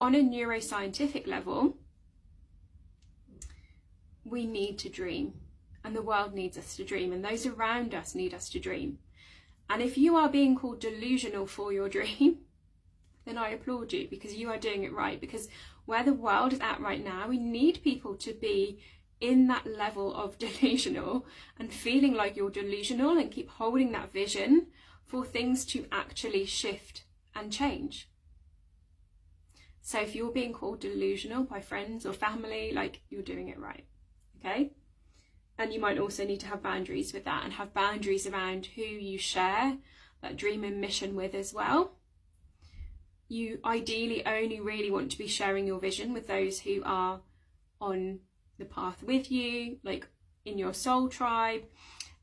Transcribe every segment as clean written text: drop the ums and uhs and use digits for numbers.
on a neuroscientific level, we need to dream, and the world needs us to dream, and those around us need us to dream. And if you are being called delusional for your dream, then I applaud you, because you are doing it right. Because where the world is at right now, we need people to be in that level of delusional and feeling like you're delusional, and keep holding that vision for things to actually shift and change. So if you're being called delusional by friends or family, like, you're doing it right, okay? And you might also need to have boundaries with that, and have boundaries around who you share that dream and mission with as well. You ideally only really want to be sharing your vision with those who are on the path with you, like in your soul tribe.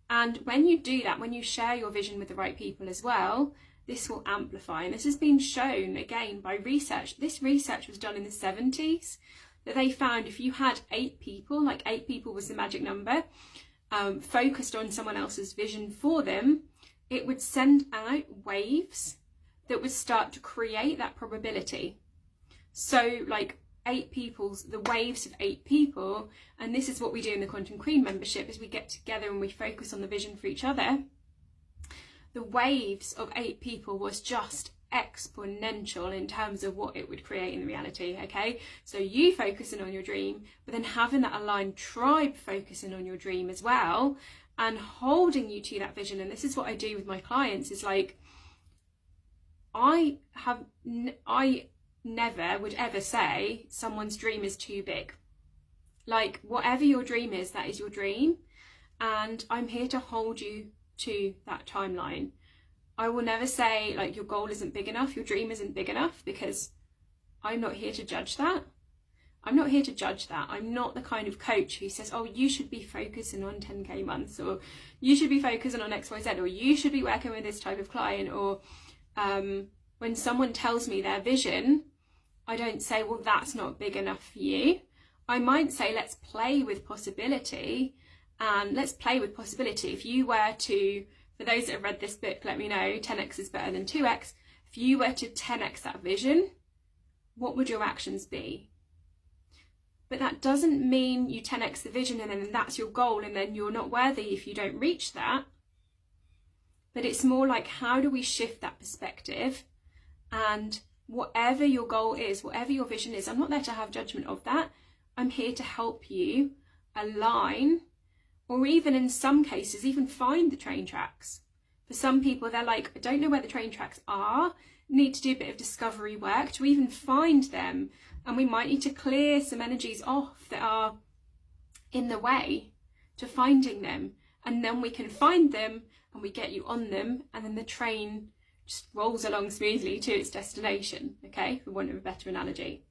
And when you do that, when you share your vision with the right people as well, this will amplify. And this has been shown again by research. This research was done in the 70s, that they found if you had 8 people, like 8 people was the magic number, focused on someone else's vision for them, it would send out waves that would start to create that probability. So like 8 people's, the waves of 8 people, and this is what we do in the Quantum Queen membership, is we get together and we focus on the vision for each other. The waves of 8 people was just exponential in terms of what it would create in reality, okay? So you focusing on your dream, but then having that aligned tribe focusing on your dream as well, and holding you to that vision. And this is what I do with my clients, is like, I never would ever say someone's dream is too big. Like, whatever your dream is, that is your dream, and I'm here to hold you to that timeline. I will never say like your goal isn't big enough, your dream isn't big enough, because I'm not here to judge that. I'm not here to judge that. I'm not the kind of coach who says, oh, you should be focusing on 10k months, or you should be focusing on XYZ, or you should be working with this type of client. Or when someone tells me their vision, I don't say, well, that's not big enough for you. I might say, let's play with possibility, and let's play with possibility. If you were to, for those that have read this book, let me know, 10x is better than 2x. If you were to 10x that vision, what would your actions be? But that doesn't mean you 10x the vision and then that's your goal and then you're not worthy if you don't reach that. But it's more like, how do we shift that perspective? And whatever your goal is, whatever your vision is, I'm not there to have judgment of that. I'm here to help you align, or even in some cases, even find the train tracks. For some people, they're like, I don't know where the train tracks are, need to do a bit of discovery work to even find them. And we might need to clear some energies off that are in the way to finding them. And then we can find them and we get you on them, and then the train just rolls along smoothly to its destination, okay, for want of a better analogy.